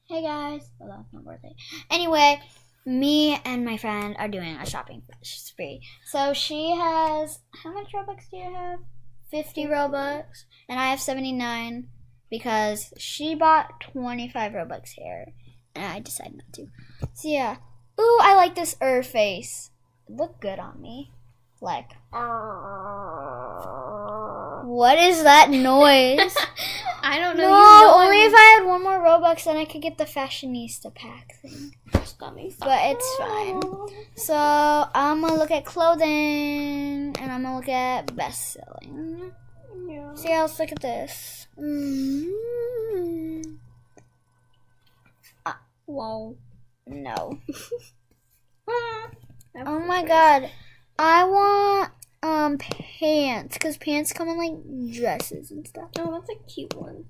Hey guys. Oh, that's not worth it. Anyway, me and my friend are doing a shopping spree. So she has, how much Robux do you have? 50 Robux. And I have 79 because she bought 25 Robux here. And I decided not to. So yeah. Ooh, I like this face. It looked good on me. Like, what is that noise? I don't know. No, only if I had one more Robux, then I could get the fashionista pack thing. But it's fine. So I'm gonna look at clothing, and I'm gonna look at best selling. Yeah. See, let's look at this. Whoa. No. Oh my god. I want pants, because pants come in like dresses and stuff. Oh, that's a cute one.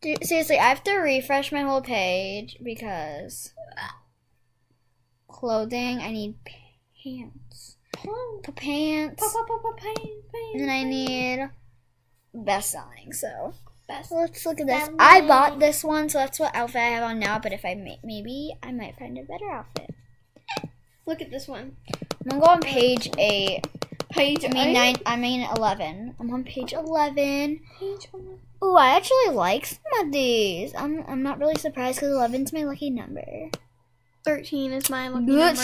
Dude, seriously, I have to refresh my whole page because clothing, I need pants. Pants. And then I need best selling, so let's look at this. I bought this one, so that's what outfit I have on now, but if I maybe I might find a better outfit. Look at this one. I'm gonna go on page 8. Page 9. I mean 11. I'm on page 11. Page 11. Ooh, I actually like some of these. I'm not really surprised because 11's my lucky number. 13 is my lucky number.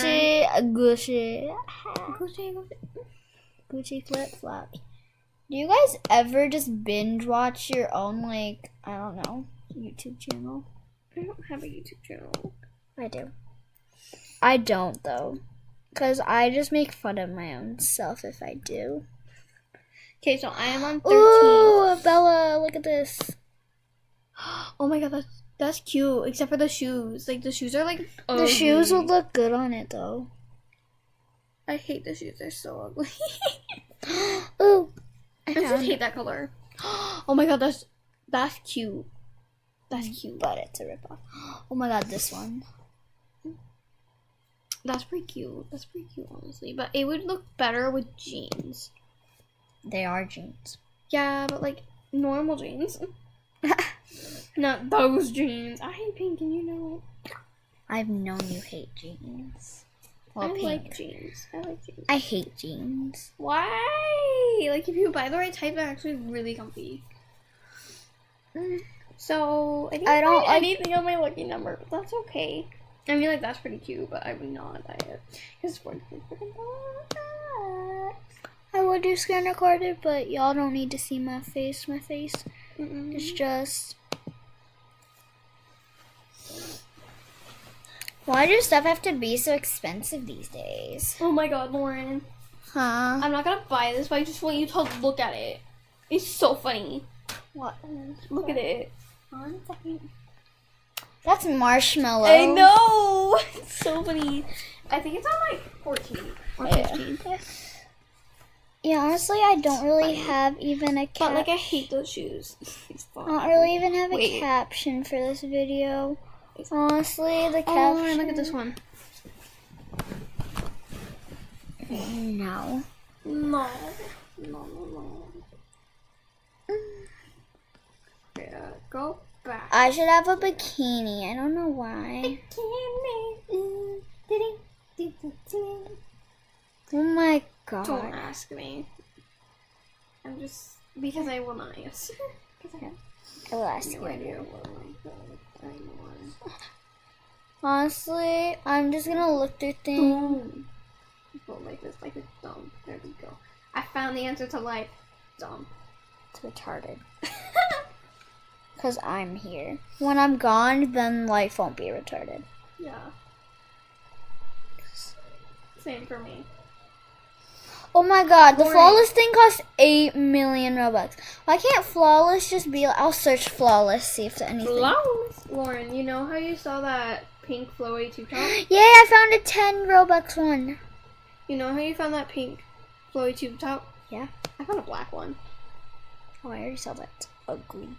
Gucci flip flops. Do you guys ever just binge watch your own, like, I don't know, YouTube channel? I don't have a YouTube channel. I do. I don't, though. Because I just make fun of my own self if I do. Okay, so I am on 13. Ooh, Bella, look at this. Oh my god, that's cute. Except for the shoes. Like, the shoes are like ugly. The shoes would look good on it, though. I hate the shoes. They're so ugly. Ooh. I just hate that color. Oh my god, that's cute. That's cute. But it's a ripoff. Oh my god, this one. That's pretty cute. That's pretty cute, honestly. But it would look better with jeans. They are jeans. Yeah, but like normal jeans. Not those jeans. I hate pink and you know it. I've known you hate jeans. Well, I pink. like jeans. I like jeans. I hate jeans. Why? Like if you buy the right type, they're actually really comfy. So I don't like anything on my lucky number, but that's okay. I mean, like, that's pretty cute, but I would not buy it. Because it's $43 freaking. I would do screen recorded, but y'all don't need to see my face. My face is just... Why do stuff have to be so expensive these days? Oh my god, Lauren. Huh? I'm not gonna buy this, but I just want you to look at it. It's so funny. What? Look at it. 1 second. That's marshmallow. I know! It's so funny. I think it's on like 14 or 15. Yeah, honestly, I don't really have even a But like, I hate those shoes. I don't really even have a caption for this video. Honestly, the caption... Oh, look at this one. No. No. Yeah, go back. I should have a bikini. I don't know why. Oh my god. Don't ask me. I'm just... Because I will not answer. I will ask No you. idea what Honestly, I'm just gonna look through things. Boom. Go like this, like a thumb. There we go. I found the answer to life. Dumb. It's retarded. Because I'm here. When I'm gone, then life won't be retarded. Yeah. Same for me. Oh my god, the Lauren. flawless thing costs 8 million Robux. Why can't flawless just be like, I'll search flawless, see if there's anything. Flawless. Lauren, you know how you saw that pink flowy tube top? Yay, I found a 10 Robux one. You know how you found that pink flowy tube top? Yeah. I found a black one. Oh, I already saw that. It's ugly.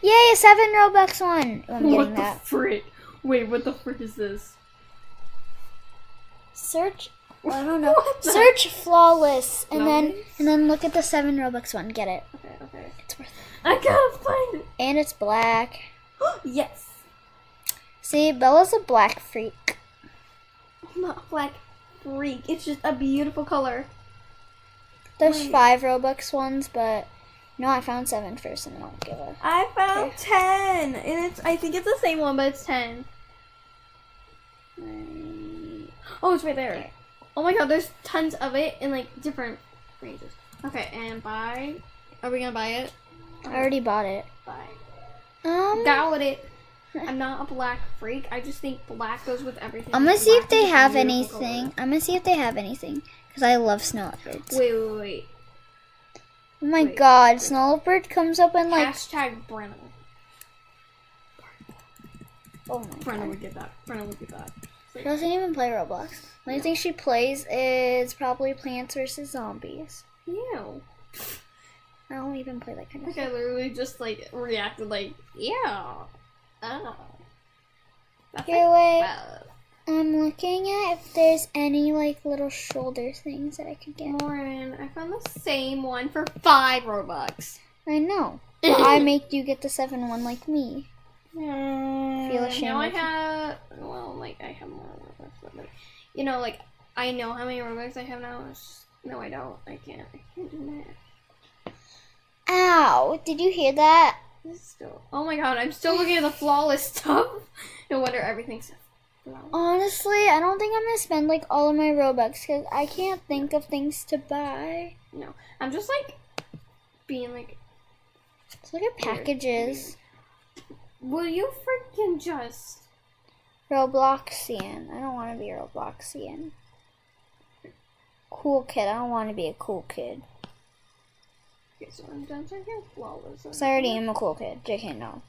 Yay, a 7 Robux one. Oh, I'm getting that. Frick? Wait, what the frick is this? Search. I don't know. Search flawless, and then look at the 7 Robux one. Get it. Okay. It's worth it. I gotta find it. And it's black. Yes. See, Bella's a black freak. I'm not a black freak. It's just a beautiful color. There's 5 Robux ones, but no, I found 7 first, and I don't give a. I found 10, and I think it's the same one, but it's 10. Oh, it's right there. Oh my god, there's tons of it in like different ranges. Okay, and buy. Are we gonna buy it? I already bought it. Buy. Got it. I'm not a black freak. I just think black goes with everything. I'm gonna see if Black they is a have beautiful anything. color. I'm gonna see if they have anything, because I love snow leopards. Wait. Oh my wait. god, snow leopard comes up in like. Hashtag Brenna. Oh my Brenna god. would get that. Brenna would get that. She doesn't even play Roblox. The only thing she plays is probably Plants vs. Zombies. Ew. I don't even play that kind of Like stuff. I literally just like reacted like, yeah. Oh. That's Here, wait. bad. I'm looking at if there's any like little shoulder things that I could get. Lauren, I found the same one for 5 Robux. I know. But I make you get the 7 one like me. Feel ashamed Now I of you. have, well, like I have more Robux, but like, you know, like I know how many Robux I have now. It's just, no, I don't. I can't do that. Ow! Did you hear that? Still, oh my god, I'm still looking at the flawless stuff. No wonder everything's flawless. Honestly, I don't think I'm gonna spend like all of my Robux because I can't think of things to buy. No, I'm just like being like, Let's look at packages. will you freaking just? Robloxian. I don't want to be a Robloxian. Cool kid. I don't want to be a cool kid. Okay, so I'm done checking flawless. Because I already am a cool kid. JK, no.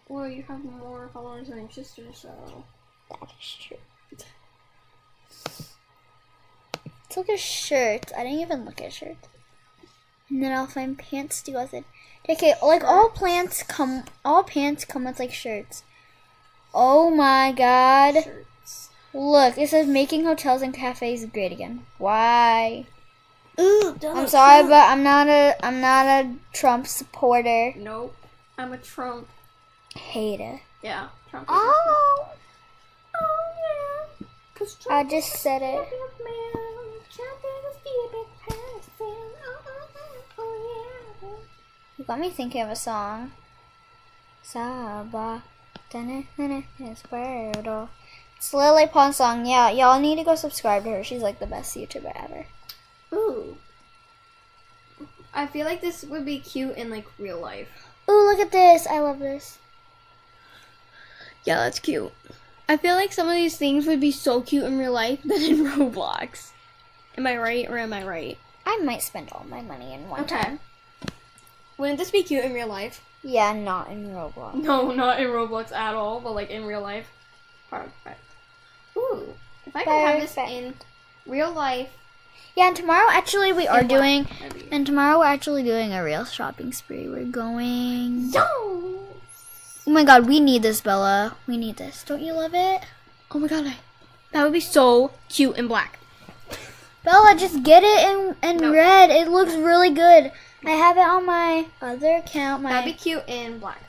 Well, you have more followers than your sister, so. That is true. Let's look at shirts. I didn't even look at shirts. And then I'll find pants to go with it. Okay, like all pants come with like shirts. Oh my god. Shirts. Look, it says making hotels and cafes great again. Why? Ooh, I'm sorry, but I'm not a Trump supporter. Nope. I'm a Trump. Hater. Yeah, Trump. Oh, Oh yeah. 'Cause I Trump just said it. is a man. Trump is a big person. Oh yeah. You got me thinking of a song. Saba, Desperado. It's Lily Pond song. Yeah, y'all need to go subscribe to her. She's like the best YouTuber ever. Ooh. I feel like this would be cute in like real life. Ooh, look at this. I love this. Yeah, that's cute. I feel like some of these things would be so cute in real life than in Roblox. Am I right or am I right? I might spend all my money in one time. Wouldn't this be cute in real life? Yeah, not in Roblox. No, not in Roblox at all, but like in real life. Perfect. Ooh, if I could have this Perfect. in real life. Yeah, and tomorrow actually we are in black, doing, that'd be- and tomorrow we're actually doing a real shopping spree. We're going. Yo! Oh my god, we need this, Bella. We need this. Don't you love it? Oh my god, that would be so cute in black. Bella, just get it in No. red. It looks really good. I have it on my other account. That'd be cute in black.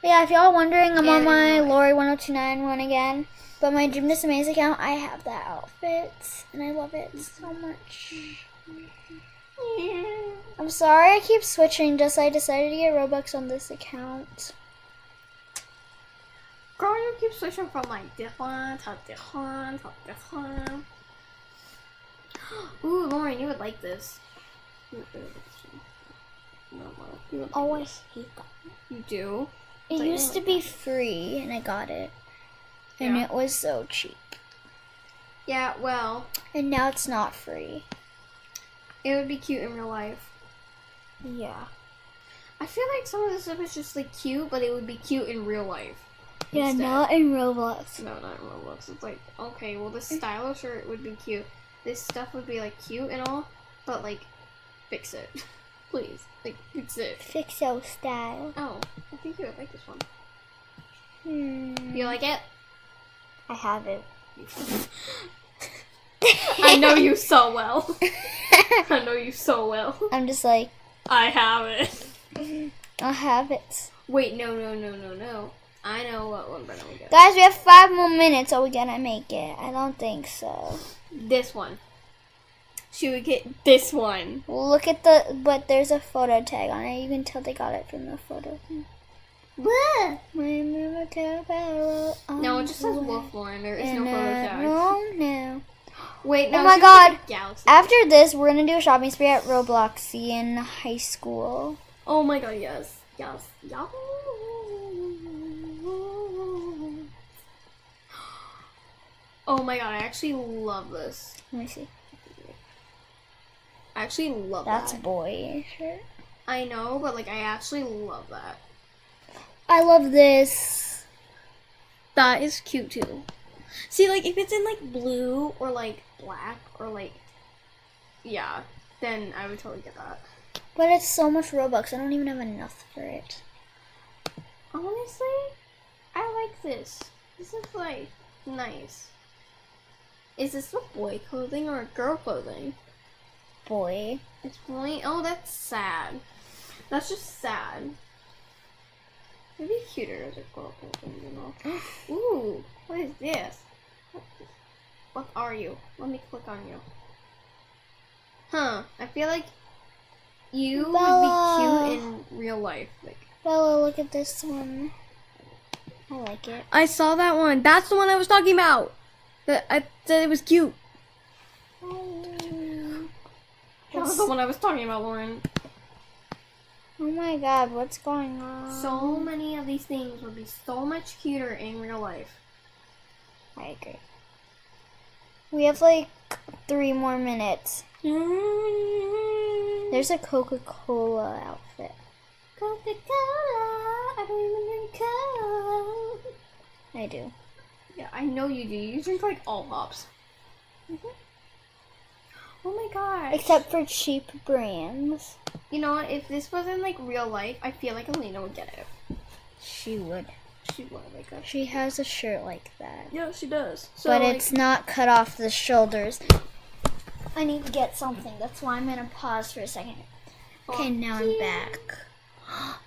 Yeah, if y'all wondering, I'm on And my white. Lori 1029 one again. But my Gymnast Amaze account, I have that outfit. And I love it so much. Yeah. I'm sorry I keep switching, just I decided to get Robux on this account. Girl, you keep switching from like different to different to different. Ooh, Lauren, you would like this. You would like this one. No, well, you would Oh, I like this. hate that. You do? It But you used to like be free, and I got it. And Yeah. it was so cheap. Yeah, well, And now it's not free. it would be cute in real life. Yeah. I feel like some of this stuff is just like cute, but it would be cute in real life. Yeah, instead. not in Roblox. No, not in Roblox. It's like, okay, well, this stylo shirt would be cute. This stuff would be like cute and all, but like, fix it. Please. Like, fix it. Fixo style. Oh, I think you would like this one. Hmm. You like it? I have it. I know you so well. I know you so well. I'm just like, I have it. I have it. Wait, no. I know what one Brenna will get. Guys, we have 5 more minutes. Are we gonna make it? I don't think so. This one. She would get this one. Look at but there's a photo tag on it. You can tell they got it from the photo. What? No, No, it just says Wolf Lauren. There is no photo tag. No. Wait, no. Oh my she was God. like a Galaxy. After this, we're gonna do a shopping spree at Roblox in high school. Oh my God, yes. Oh my God, I actually love this. Let me see. I actually love That's that. boy shirt. I know, but like I actually love that. I love this. That is cute too. See, like if it's in like blue or like black or like, yeah, then I would totally get that. But it's so much Robux. I don't even have enough for it. Honestly, I like this. This is like nice. Is this a boy clothing or a girl clothing? Boy. It's boy. Oh, that's sad. That's just sad. Maybe cuter as a girl clothing, you know. Ooh, what is this? What are you? Let me click on you. Huh? I feel like you Bella. would be cute in real life. Like, Bella, look at this one. I like it. I saw that one. That's the one I was talking about. That I said it was cute. That was the one I was talking about, Lauren. Oh my God, what's going on? So many of these things would be so much cuter in real life. I agree. We have like 3 more minutes. There's There's a Coca-Cola outfit. Coca-Cola. I don't even drink Coke. I do. Yeah, I know you do. You drink like all pops. Oh my gosh. Except for cheap brands. You know what? If this was in like real life, I feel like Alina would get it. She would. She would like that. She has a shirt like that. Yeah, she does. So, But like, it's not cut off the shoulders. I need to get something. That's why I'm going to pause for a second. Okay, now I'm back.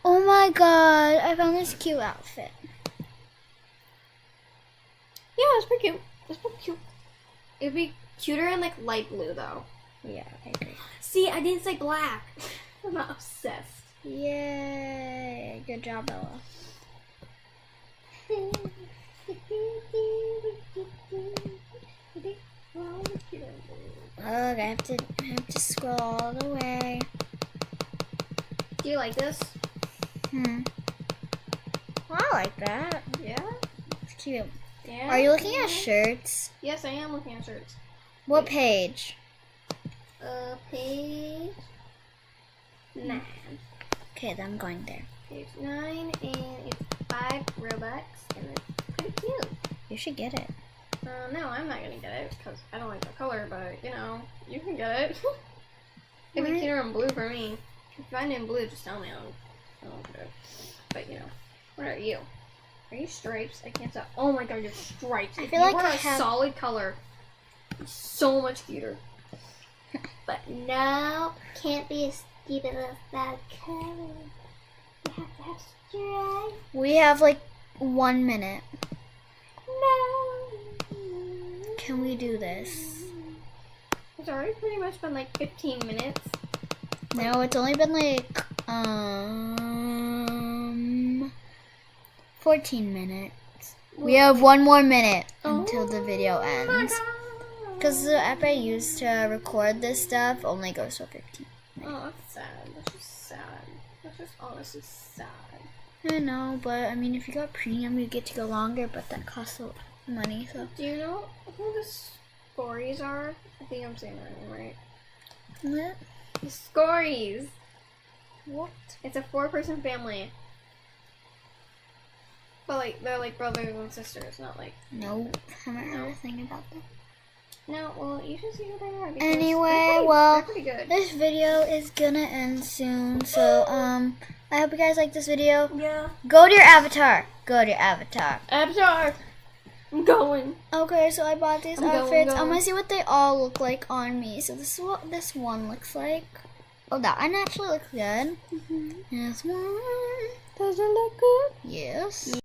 Oh my God. I found this cute outfit. yeah, it's pretty cute. It's pretty cute. It'd be cuter in like light blue though. Yeah, I agree. See, I didn't say black. I'm not obsessed. Yay. Good job, Bella. Ugh, I have to scroll all the way. Do you like this? Well, I like that. Yeah. It's cute. Yeah. Are you looking at shirts? Yes, I am looking at shirts. What page? Page 9. Okay, then I'm going there. Page 9, and it's 5 Robux, and it's pretty cute. You should get it. No, I'm not gonna get it because I don't like the color, but you know, you can get it. It'd be Right. cuter in blue for me. If you find it in blue, just tell me. I'll get it. But you know, what are you? Are you stripes? I can't tell. Oh my God, you're stripes. I If feel you like were I a have- solid color, it's so much cuter. But no, can't be as stupid as that color. You have to have stripes. We have like 1 minute. No. Can we do this? It's already pretty much been like 15 minutes. No, it's only been like 14 minutes. We have 1 more minute until the video ends. Because the app I use to record this stuff only goes for 15. Oh, that's sad. That's just sad. That's just honestly sad. I know, but I mean, if you got premium, you get to go longer, but that costs a lot of money, so. Do you know who the Scories are? I think I'm saying that name right. What? The Scories! What? It's a 4-person family. But like, they're like brothers and sisters, not like... Nope. Haven't heard a thing about that. No, well, you should see who they are. because Anyway, they're pretty, well, they're pretty good. this video is gonna end soon, so, I hope you guys like this video. Yeah. Go to your avatar. Go to your avatar. Avatar! I'm going. Okay, so I bought these I'm going, outfits. I'm going. gonna see what they all look like on me. So this is what this one looks like. Oh, that one actually looks good. This one. Doesn't that good? Yes.